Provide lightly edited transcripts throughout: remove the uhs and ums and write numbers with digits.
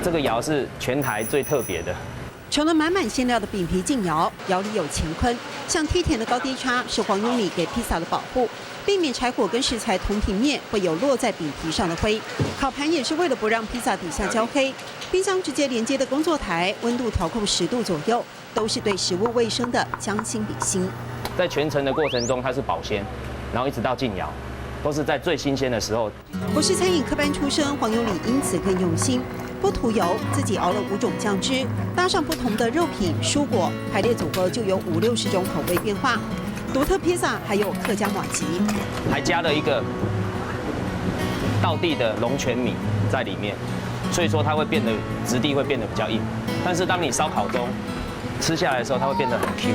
这个窑是全台最特别的。盛了满满馅料的饼皮进窑，窑里有乾坤，像梯田的高低差是黄永礼给披萨的保护，避免柴火跟食材同平面会有落在饼皮上的灰。烤盘也是为了不让披萨底下焦黑。冰箱直接连接的工作台，温度调控10度左右，都是对食物卫生的将心比心。在全程的过程中，它是保鲜，然后一直到进窑，都是在最新鲜的时候。不是餐饮科班出身，黄永礼因此更用心。不涂油，自己熬了5种酱汁，搭上不同的肉品、蔬果，排列组合就有50-60种口味变化。独特披萨还有客家马吉，还加了一个道地的龙泉米在里面，所以说它会变得质地会变得比较硬。但是当你烧烤中吃下来的时候，它会变得很 Q。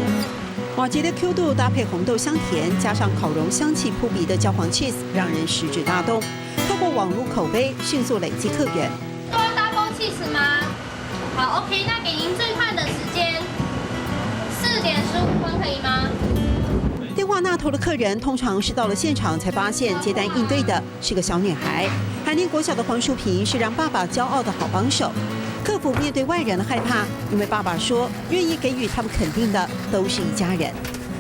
马吉的 Q 度搭配红豆香甜，加上烤蓉香气扑鼻的焦黄 cheese， 让人食指大动。透过网络口碑迅速累积客源。都要cheese吗？好 ，OK， 那给您最快的时间，4点15分可以吗？电话那头的客人通常是到了现场才发现接单应对的是个小女孩。还念国小的黄淑萍是让爸爸骄傲的好帮手，克服面对外人的害怕，因为爸爸说愿意给予他们肯定的都是一家人。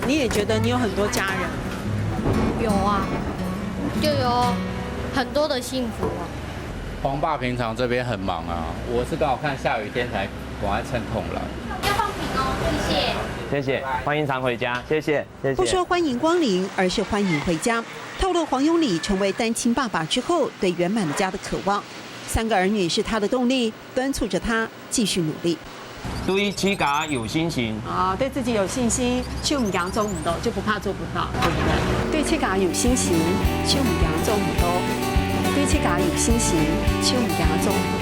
你也觉得你有很多家人？有啊，就有很多的幸福啊。黄爸平常这边很忙啊，我是刚好看下雨天才赶快趁空来。要放平哦，谢谢。谢谢，欢迎常回家，谢谢，谢谢。不说欢迎光临，而是欢迎回家。透露黄永礼成为单亲爸爸之后对圆满的家的渴望，3个儿女是他的动力，敦促着他继续努力。对自家有信心啊，对自己有信心，手唔惊做唔到，就不怕做不到，对不对？对自家有信心，手唔惊做唔到。对自家有信心，手唔惊做唔到。